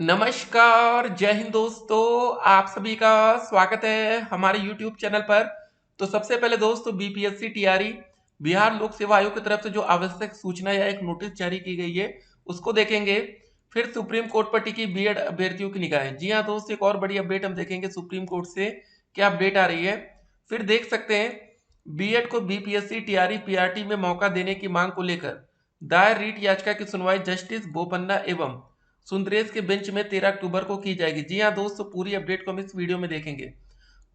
नमस्कार, जय हिंद दोस्तों। आप सभी का स्वागत है हमारे YouTube चैनल पर। तो सबसे पहले दोस्तों बीपीएससी टीआरई बिहार लोक सेवा आयोग की तरफ से जो आवश्यक सूचना या एक नोटिस जारी की गई है उसको देखेंगे। फिर सुप्रीम कोर्ट पर टिकी बीएड अभ्यर्थियों की निगाहें। जी हाँ दोस्तों, एक और बड़ी अपडेट हम देखेंगे सुप्रीम कोर्ट से क्या अपडेट आ रही है। फिर देख सकते हैं बीएड को बीपीएससी टीआरई पीआरटी में मौका देने की मांग को लेकर दायर रीट याचिका की सुनवाई जस्टिस बोपन्ना एवं सुंदरेश के बेंच में 13 अक्टूबर को की जाएगी। जी हाँ दोस्तों, पूरी अपडेट को हम इस वीडियो में देखेंगे।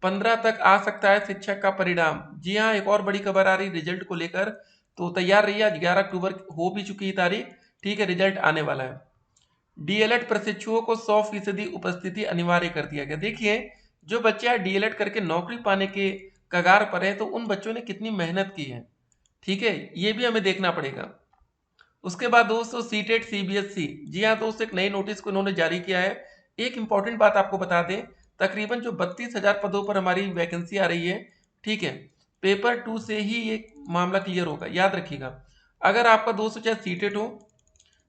15 तक आ सकता है शिक्षक का परिणाम। जी हाँ, एक और बड़ी खबर आ रही रिजल्ट को लेकर, तो तैयार रहिए। आज 11 अक्टूबर हो भी चुकी है तारीख, ठीक है, रिजल्ट आने वाला है। डीएलएड प्रशिक्षुओं को 100% उपस्थिति अनिवार्य कर दिया गया। देखिए, जो बच्चे आज डीएलएड करके नौकरी पाने के कगार पर है, तो उन बच्चों ने कितनी मेहनत की है, ठीक है, ये भी हमें देखना पड़ेगा। उसके बाद दोस्तों सीटेट सीबीएसई, जी हाँ दोस्तों, एक नई नोटिस को इन्होंने जारी किया है। एक इंपॉर्टेंट बात आपको बता दें, तकरीबन जो 32,000 पदों पर हमारी वैकेंसी आ रही है, ठीक है, पेपर 2 से ही ये मामला क्लियर होगा, याद रखिएगा। अगर आपका दोस्तों चाहे सीटेट हो,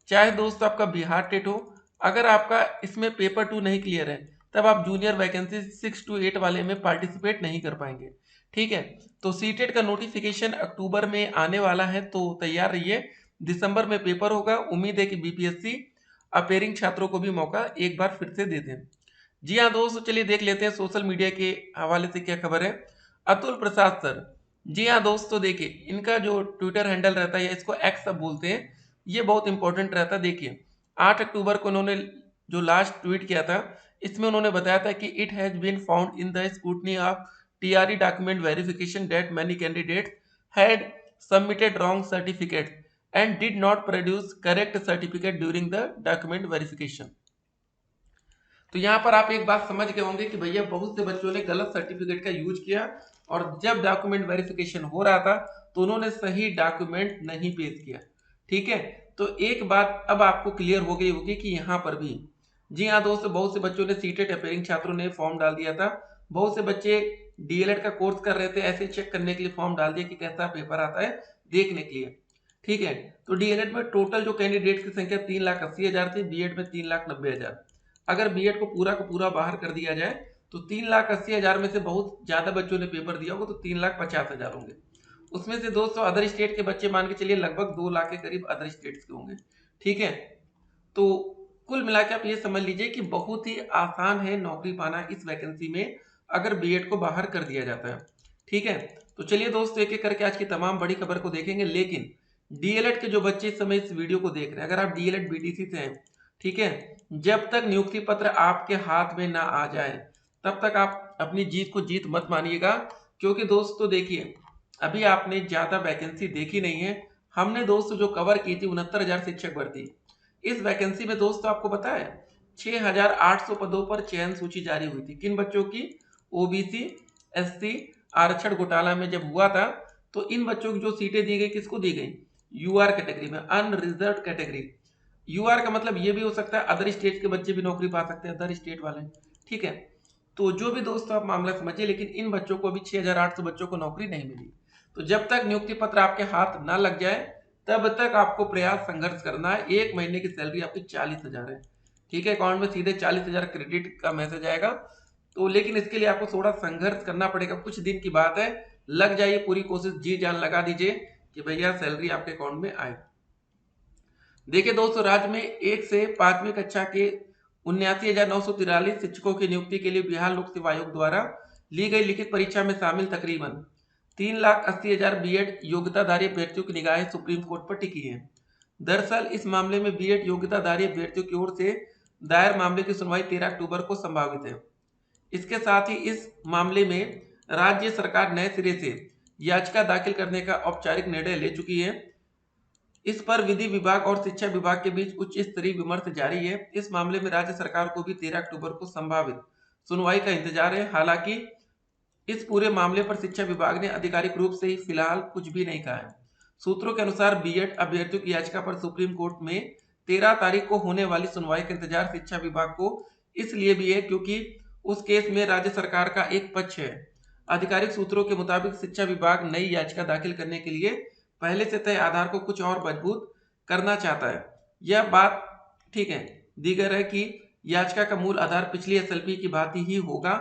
चाहे दोस्तों आपका बिहार टेट हो, अगर आपका इसमें पेपर 2 नहीं क्लियर है, तब आप जूनियर वैकेंसी 6 to 8 वाले में पार्टिसिपेट नहीं कर पाएंगे, ठीक है। तो सीटेट का नोटिफिकेशन अक्टूबर में आने वाला है, तो तैयार रहिए। दिसंबर में पेपर होगा। उम्मीद है कि बीपीएससी अपेयरिंग छात्रों को भी मौका एक बार फिर से दे दें। जी हाँ दोस्तों, चलिए देख लेते हैं सोशल मीडिया के हवाले से क्या खबर है। अतुल प्रसाद सर, जी हाँ दोस्तों, देखिए इनका जो ट्विटर हैंडल रहता है या इसको एक्स सब बोलते हैं, ये बहुत इंपॉर्टेंट रहता है। देखिए 8 अक्टूबर को इन्होंने जो लास्ट ट्वीट किया था, इसमें उन्होंने बताया था कि it has been found in the scrutiny of TRE document verification that many candidates had submitted wrong certificate and did not produce correct certificate during the document verification. तो यहाँ पर आप एक बात समझ गए होंगे कि भैया बहुत से बच्चों ने गलत सर्टिफिकेट का यूज किया, और जब डॉक्यूमेंट वेरिफिकेशन हो रहा था तो उन्होंने सही डॉक्यूमेंट नहीं पेश किया, ठीक है। तो एक बात अब आपको क्लियर हो गई होगी कि यहाँ पर भी, जी हाँ दोस्तों, बहुत से बच्चों ने सीटेट अपेयरिंग छात्रों ने फॉर्म डाल दिया था। बहुत से बच्चे डीएलएड का कोर्स कर रहे थे, ऐसे चेक करने के लिए फॉर्म डाल दिया कि कैसा पेपर आता है देखने के लिए, ठीक है। तो डीएलएड में टोटल जो कैंडिडेट की संख्या 3,80,000 थी, बीएड में 3,90,000। अगर बीएड को पूरा बाहर कर दिया जाए तो 3,80,000 में से बहुत ज्यादा बच्चों ने पेपर दिया होगा, तो 3,50,000 होंगे। उसमें से दोस्तों अदर स्टेट के बच्चे मान के चलिए लगभग 2 लाख के करीब अदर स्टेट्स के होंगे, ठीक है। तो कुल मिला के आप ये समझ लीजिए कि बहुत ही आसान है नौकरी पाना इस वैकेंसी में, अगर बीएड को बाहर कर दिया जाता है, ठीक है। तो चलिए दोस्तों एक एक करके आज की तमाम बड़ी खबर को देखेंगे। लेकिन डीएलएड के जो बच्चे इस समय इस वीडियो को देख रहे हैं, अगर आप डीएलएड बीटीसी से हैं, ठीक है, जब तक नियुक्ति पत्र आपके हाथ में ना आ जाए तब तक आप अपनी जीत को जीत मत मानिएगा। क्योंकि दोस्तों देखिए, अभी आपने ज्यादा वैकेंसी देखी नहीं है। हमने दोस्तों जो कवर की थी 69,000 शिक्षक भर्ती, इस वैकेंसी में दोस्तों आपको पता है 6,800 पदों पर चयन सूची जारी हुई थी। किन बच्चों की? ओबीसी एससी आरक्षण घोटाला में जब हुआ था, तो इन बच्चों की जो सीटें दी गई किसको दी गई? यूआर कैटेगरी में, अनरिजर्व कैटेगरी। यूआर का मतलब ये भी हो सकता है अदर स्टेट के बच्चे भी नौकरी पा सकते हैं, अदर स्टेट वाले, ठीक है। तो जो भी दोस्तों आप मामला समझिए, लेकिन इन बच्चों को अभी 6,800 बच्चों को नौकरी नहीं मिली। तो जब तक नियुक्ति पत्र आपके हाथ ना लग जाए तब तक आपको प्रयास संघर्ष करना है। एक महीने की सैलरी आपकी 40,000 है, ठीक है, अकाउंट में सीधे 40,000 क्रेडिट का मैसेज आएगा। तो लेकिन इसके लिए आपको थोड़ा संघर्ष करना पड़ेगा, कुछ दिन की बात है, लग जाइए, पूरी कोशिश जी जान लगा दीजिए कि भैया सैलरी आपके अकाउंट में आए। देखिए दोस्तों, राज्य में 1 से 5वीं कक्षा के 79,943 शिक्षकों की नियुक्ति के लिए बिहार लोक सेवा आयोग द्वारा ली गई लिखित परीक्षा में शामिल तकरीबन 3,80,000 बीएड योग्यताधारी अभ्यर्थियों की निगाहें सुप्रीम कोर्ट पर टिकी है। दरअसल इस मामले में बीएड योग्यताधारी अभ्यर्थियों की ओर से दायर मामले की सुनवाई 13 अक्टूबर को संभावित है। इसके साथ ही इस मामले में राज्य सरकार नए सिरे से याचिका दाखिल करने का औपचारिक निर्णय ले चुकी है। इस पर विधि विभाग और शिक्षा विभाग के बीच उच्च स्तरीय विमर्श जारी है। इस मामले में राज्य सरकार को भी 13 अक्टूबर को संभावित सुनवाई का इंतजार है। हालांकि इस पूरे मामले पर शिक्षा विभाग ने आधिकारिक रूप से ही फिलहाल कुछ भी नहीं कहा है। सूत्रों के अनुसार बीएड अभ्यर्थियों की याचिका पर सुप्रीम कोर्ट में 13 तारीख को होने वाली सुनवाई का इंतजार शिक्षा विभाग को इसलिए भी है क्योंकि उस केस में राज्य सरकार का एक पक्ष है। आधिकारिक सूत्रों के मुताबिक शिक्षा विभाग नई याचिका दाखिल करने के लिए पहले से तय आधार को कुछ और मजबूत करना चाहता है। यह बात ठीक है, दीगर है कि याचिका का मूल आधार पिछली एसएलपी की भांति ही होगा,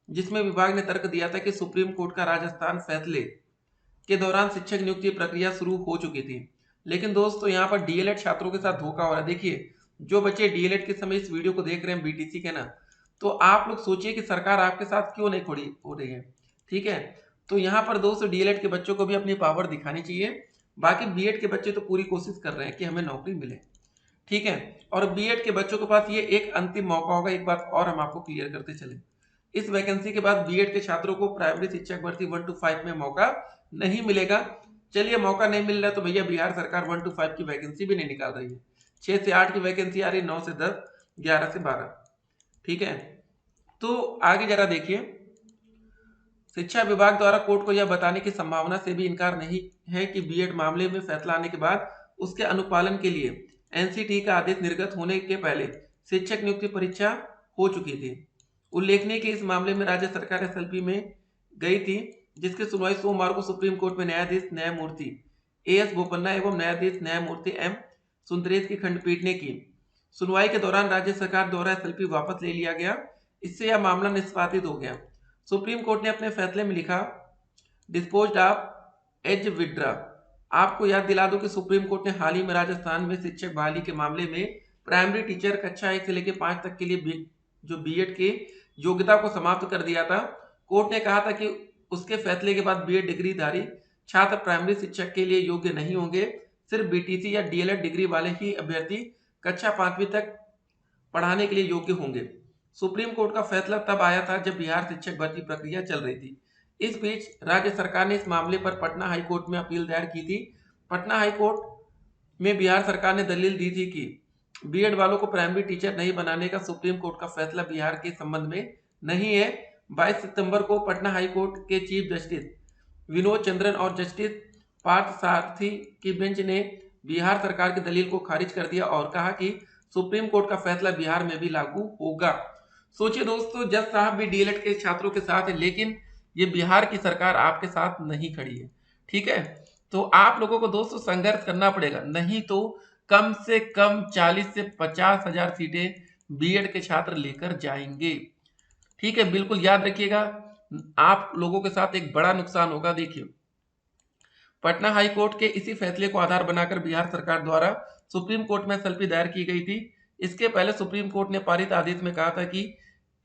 जिसमें विभाग ने तर्क दिया था कि सुप्रीम कोर्ट का राजस्थान फैसले के दौरान शिक्षक नियुक्ति प्रक्रिया शुरू हो चुकी थी। लेकिन दोस्तों यहाँ पर डीएलएड छात्रों के साथ धोखा हो रहा है। देखिए, जो बच्चे डीएलएड के समय इस वीडियो को देख रहे हैं बीटीसी के ना, तो आप लोग सोचिए कि सरकार आपके साथ क्यों नहीं खड़ी हो रही है। ठीक है, तो यहाँ पर दोस्तों डीएलएड के बच्चों को भी अपनी पावर दिखानी चाहिए। बाकी बीएड के बच्चे तो पूरी कोशिश कर रहे हैं कि हमें नौकरी मिले। ठीक है, और बीएड के बच्चों के पास ये एक अंतिम मौका होगा। एक बात और हम आपको क्लियर करते चले, इस वैकेंसी के बाद बीएड के छात्रों को प्राइमरी शिक्षक भर्ती 1 to 5 में मौका नहीं मिलेगा। चलिए, मौका नहीं मिल रहा तो भैया बिहार सरकार 1 to 5 की वैकेंसी भी नहीं निकाल रही है। 6 से 8 की वैकेंसी आ रही, 9 से 10, 11 से 12। ठीक है, तो आगे जरा देखिए, शिक्षा विभाग द्वारा कोर्ट को यह बताने की संभावना से भी इनकार नहीं है कि बीएड मामले में फैसला आने के बाद उसके अनुपालन के लिए एनसीटी का आदेश निर्गत होने के पहले शिक्षक नियुक्ति परीक्षा हो चुकी थी। उल्लेखनीय कि इस मामले में राज्य सरकार एसएलपी में गई थी, जिसकी सुनवाई सोमवार को सुप्रीम कोर्ट में न्यायाधीश न्यायमूर्ति एएस बोपन्ना एवं न्यायाधीश न्यायमूर्ति एम सुंदरेश की खंडपीठ ने की। सुनवाई के दौरान राज्य सरकार द्वारा एसएलपी वापस ले लिया गया। इससे यह मामला निष्पादित हो गया। सुप्रीम कोर्ट ने अपने फैसले में लिखा, डिस्पोज्ड ऑफ एज विड्रा। आपको याद दिला दूं कि सुप्रीम कोर्ट ने हाल ही में राजस्थान में शिक्षक बहाली के मामले में प्राइमरी टीचर कक्षा 1 से लेकर 5 तक के लिए जो बीएड की योग्यता को समाप्त कर दिया था। कोर्ट ने कहा था कि उसके फैसले के बाद बीएड डिग्रीधारी छात्र प्राइमरी शिक्षक के लिए योग्य नहीं होंगे। सिर्फ बीटीसी या डीएलएड डिग्री वाले ही अभ्यर्थी कक्षा 5वीं तक पढ़ाने के लिए योग्य होंगे। सुप्रीम कोर्ट का फैसला तब आया था जब बिहार शिक्षक भर्ती प्रक्रिया चल रही थी। इस बीच राज्य सरकार ने इस मामले पर पटना हाई कोर्ट में अपील दायर की थी। पटना हाई कोर्ट में बिहार सरकार ने दलील दी थी कि बीएड वालों को प्राइमरी टीचर नहीं बनाने का सुप्रीम कोर्ट का फैसला बिहार के संबंध में नहीं है। 22 सितंबर को पटना हाई कोर्ट के चीफ जस्टिस विनोद चंद्रन और जस्टिस पार्थ सारथी की बेंच ने बिहार सरकार की दलील को खारिज कर दिया और कहा कि सुप्रीम कोर्ट का फैसला बिहार में भी लागू होगा। सोचिए दोस्तों, जज साहब भी डीएलएड के छात्रों के साथ है, लेकिन ये बिहार की सरकार आपके साथ नहीं खड़ी है। ठीक है, तो आप लोगों को दोस्तों संघर्ष करना पड़ेगा, नहीं तो कम से कम 40 से 50 हजार सीटें बीएड के छात्र लेकर जाएंगे। ठीक है, बिल्कुल याद रखिएगा, आप लोगों के साथ एक बड़ा नुकसान होगा। देखिए, पटना हाई कोर्ट के इसी फैसले को आधार बनाकर बिहार सरकार द्वारा सुप्रीम कोर्ट में एसएलपी दायर की गई थी। इसके पहले सुप्रीम कोर्ट ने पारित आदेश में कहा था कि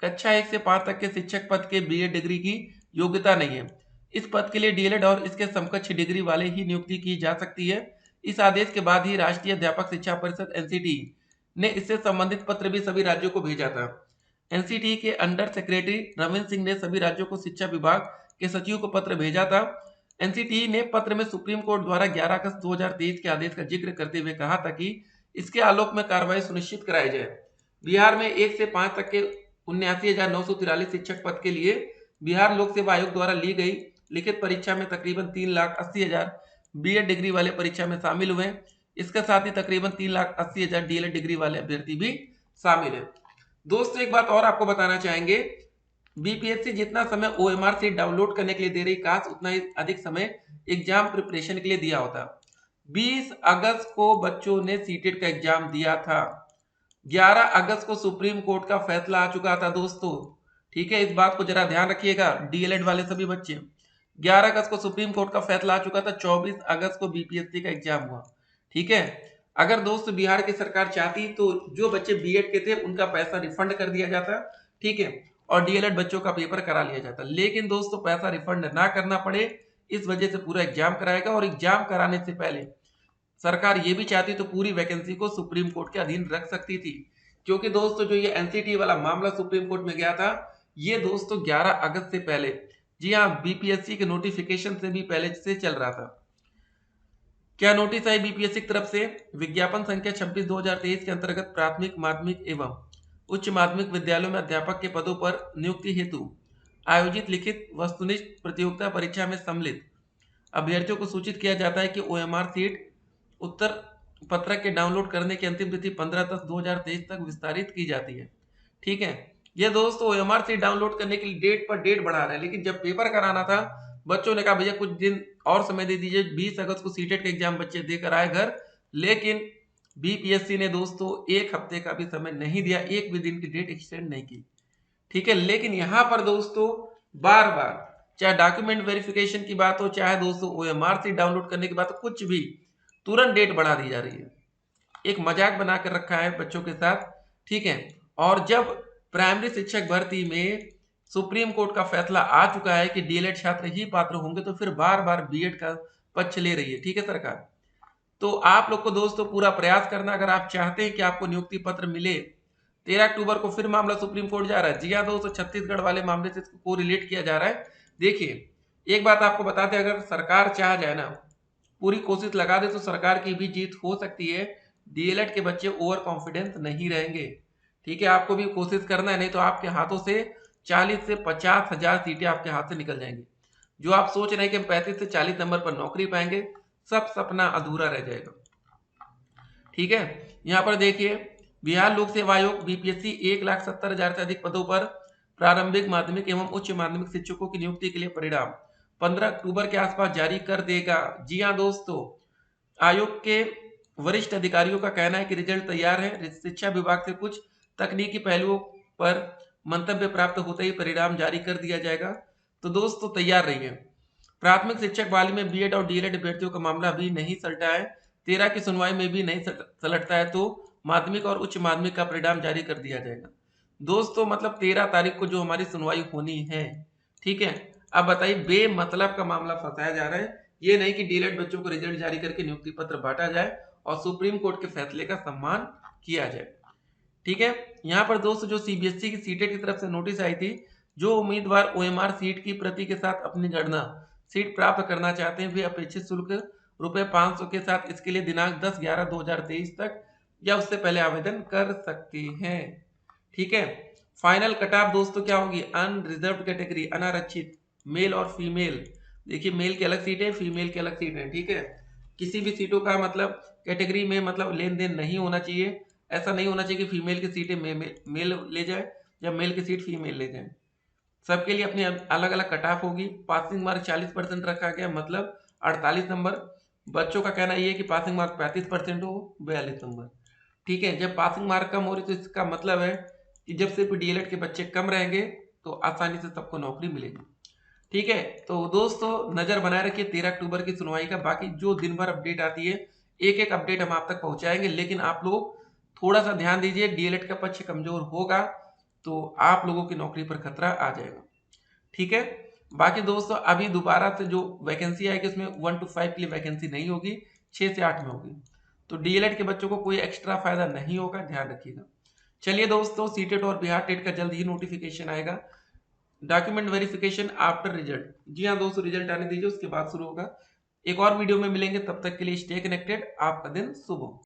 कक्षा 1 से 5 तक के शिक्षक पद के बीएड डिग्री की योग्यता नहीं है। इस पद के लिए डीएलएड और इसके समकक्ष डिग्री वाले ही नियुक्ति की जा सकती है। इस आदेश के बाद ही राष्ट्रीय अध्यापक शिक्षा परिषद एनसीटी ने इससे संबंधित पत्र भी सभी राज्यों को भेजा था। एनसीटी के अंडर सेक्रेटरी रविंद्र सिंह ने सभी राज्यों को शिक्षा विभाग के सचिव को पत्र भेजा था। एनसीटी ने पत्र में सुप्रीम कोर्ट द्वारा 11 अगस्त 2023 के आदेश का जिक्र करते हुए कहा था कि इसके आलोक में कार्रवाई सुनिश्चित कराई जाए। बिहार में 1 से 5 तक के 79,943 शिक्षक पद के लिए बिहार लोक सेवा आयोग द्वारा ली गई लिखित परीक्षा में तकरीबन 3,80,000 बीएड डिग्री वाले परीक्षा में शामिल हुए। इसके साथ ही तकरीबन 3,80,000 डीएलएड डिग्री वाले अभ्यर्थी भी शामिल है। दोस्तों, एक बात और आपको बताना चाहेंगे, बीपीएससी जितना समय ओएमआर सीट डाउनलोड करने के लिए दे रही, काश उतना ही अधिक समय एग्जाम प्रिपरेशन के लिए दिया होता। 20 अगस्त को बच्चों ने सीटेट का एग्जाम दिया था। 11 अगस्त को सुप्रीम कोर्ट का फैसला आ चुका था दोस्तों। ठीक है, इस बात को जरा ध्यान रखिएगा डीएलएड वाले सभी बच्चे। 11 अगस्त को सुप्रीम कोर्ट का फैसला आ चुका था, 24 अगस्त को बीपीएससी का एग्जाम हुआ। ठीक है, अगर दोस्त बिहार की सरकार चाहती तो जो बच्चे बीएड के थे उनका पैसा रिफंड कर दिया जाता। ठीक है, और डीएलएड बच्चों का पेपर करा लिया जाता। लेकिन दोस्तों, पैसा रिफंड ना करना पड़े, इस वजह से पूरा एग्जाम कराएगा। और एग्जाम कराने से पहले सरकार ये भी चाहती तो पूरी वैकेंसी को सुप्रीम कोर्ट के अधीन रख सकती थी, क्योंकि दोस्तों जो ये एनसीटी वाला मामला सुप्रीम कोर्ट में गया था, ये दोस्तों 11 अगस्त से पहले, जी हाँ, बीपीएससी के नोटिफिकेशन से भी पहले से चल रहा था। क्या नोटिस आई बीपीएससी की तरफ से? विज्ञापन संख्या 26/2023 के अंतर्गत प्राथमिक, माध्यमिक एवं उच्च माध्यमिक विद्यालयों में अध्यापक के पदों पर नियुक्ति हेतु आयोजित लिखित वस्तुनिष्ठ प्रतियोगिता परीक्षा में सम्मिलित अभ्यर्थियों को सूचित किया जाता है कि ओएमआर सीट उत्तर पत्रक के डाउनलोड करने की अंतिम तिथि 15/10/2023 तक विस्तारित की जाती है। ठीक है, ये दोस्तों ओएमआर सीट डाउनलोड करने के लिए डेट पर डेट बढ़ा रहे हैं, लेकिन जब पेपर कराना था बच्चों ने कहा भैया कुछ दिन और समय दे दीजिए। 20 अगस्त को सीटेट का एग्जाम बच्चे देकर आए घर, लेकिन बीपीएससी ने दोस्तों 1 हफ्ते का भी समय नहीं दिया, एक भी दिन की डेट एक्सटेंड नहीं की। ठीक है, लेकिन यहां पर दोस्तों बार बार चाहे डॉक्यूमेंट वेरिफिकेशन की बात हो, चाहे दोस्तों ओएमआर सीट डाउनलोड करने की बात हो, कुछ भी तुरंत डेट बढ़ा दी जा रही है। एक मजाक बना कर रखा है बच्चों के साथ। ठीक है, और जब प्राइमरी शिक्षक भर्ती में सुप्रीम कोर्ट का फैसला आ चुका है कि डीएलएड छात्र ही पात्र होंगे, तो फिर बार बार बीएड का पक्ष ले रही है। ठीक है सरकार, तो आप लोग को दोस्तों पूरा प्रयास करना, अगर आप चाहते हैं कि आपको नियुक्ति पत्र मिले। 13 अक्टूबर को फिर मामला सुप्रीम कोर्ट जा रहा है। जी हाँ दोस्तों, छत्तीसगढ़ वाले मामले से इसको रिलेट किया जा रहा है। देखिए, एक बात आपको बताते हैं, अगर सरकार चाह जाए ना, पूरी कोशिश लगा दे, तो सरकार की भी जीत हो सकती है। डीएलएड के बच्चे ओवर कॉन्फिडेंस नहीं रहेंगे। ठीक है, आपको भी कोशिश करना है, नहीं तो आपके हाथों से 40 से 50 हजार सीटें आपके हाथ से निकल जाएंगी। जो आप सोच रहे हैं कि हम 35 से 40 नंबर पर नौकरी पाएंगे, सब सपना अधूरा रह जाएगा। ठीक है, यहाँ पर देखिए, बिहार लोक सेवा आयोग बीपीएससी 1,70,000 से अधिक पदों पर प्रारंभिक माध्यमिक एवं उच्च माध्यमिक शिक्षकों की नियुक्ति के लिए परिणाम 15 अक्टूबर के आसपास जारी कर देगा। जी हाँ दोस्तों, आयोग के वरिष्ठ अधिकारियों का कहना है कि रिजल्ट तैयार है। शिक्षा विभाग से कुछ तकनीकी पहलुओं पर मंतव्य प्राप्त होते ही परिणाम जारी कर दिया जाएगा। तो दोस्तों तैयार रहिए। प्राथमिक शिक्षक बहाली में बीएड और डीएलएड अभ्यर्थियों का मामला अभी नहीं सलटा है। 13 की सुनवाई में भी नहीं सलटता है, तो माध्यमिक और उच्च माध्यमिक का परिणाम जारी कर दिया जाएगा। दोस्तों मतलब 13 तारीख को जो हमारी सुनवाई होनी है। ठीक है, अब बताइए, बेमतलब का मामला फंसाया जा रहा है। ये नहीं कि डीएलएड बच्चों को रिजल्ट जारी करके नियुक्ति पत्र बांटा जाए और सुप्रीम कोर्ट के फैसले का सम्मान किया जाए। ठीक है, यहाँ पर दोस्तों जो सीबीएसई की सीटेट की तरफ से नोटिस आई थी, जो उम्मीदवार ओएमआर सीट की प्रति के साथ अपनी गणना सीट प्राप्त करना चाहते हैं, वे अपेक्षित शुल्क ₹500 के साथ इसके लिए दिनांक 10/11/2023 तक या उससे पहले आवेदन कर सकते हैं। ठीक है, फाइनल कट ऑफ दोस्तों क्या होगी? अनरिजर्व कैटेगरी, अनारक्षित, मेल और फीमेल। देखिए, मेल की अलग सीट है, फीमेल की अलग सीट है। ठीक है, किसी भी सीटों का मतलब कैटेगरी में मतलब लेन देन नहीं होना चाहिए। ऐसा नहीं होना चाहिए कि फीमेल की सीटें मेल ले जाए या मेल की सीट फीमेल ले जाए। सबके लिए अपनी अलग अलग कट ऑफ होगी। पासिंग मार्क 40% रखा गया, मतलब 48 नंबर। बच्चों का कहना ये है कि पासिंग मार्क 35% हो, 42 नंबर। ठीक है, जब पासिंग मार्क कम हो रही तो इसका मतलब है कि जब सिर्फ डीएलएड के बच्चे कम रहेंगे तो आसानी से सबको नौकरी मिलेगी। ठीक है, तो दोस्तों नजर बनाए रखिए 13 अक्टूबर की सुनवाई का। बाकी जो दिन भर अपडेट आती है, एक एक अपडेट हम आप तक पहुंचाएंगे, लेकिन आप लोग थोड़ा सा ध्यान दीजिए। डीएलएड का पक्ष कमजोर होगा तो आप लोगों की नौकरी पर खतरा आ जाएगा। ठीक है, बाकी दोस्तों अभी दोबारा से जो वैकेंसी आएगी उसमें 1 to 5 के लिए वैकेंसी नहीं होगी, 6 से 8 में होगी। तो डीएलएड के बच्चों को कोई एक्स्ट्रा फायदा नहीं होगा, ध्यान रखिएगा। चलिए दोस्तों, सीटेट और बिहार टेट का जल्द ही नोटिफिकेशन आएगा। डॉक्यूमेंट वेरिफिकेशन आफ्टर रिजल्ट, जी हाँ दोस्तों, रिजल्ट आने दीजिए, उसके बाद शुरू होगा। एक और वीडियो में मिलेंगे, तब तक के लिए स्टे कनेक्टेड। आपका दिन शुभ हो।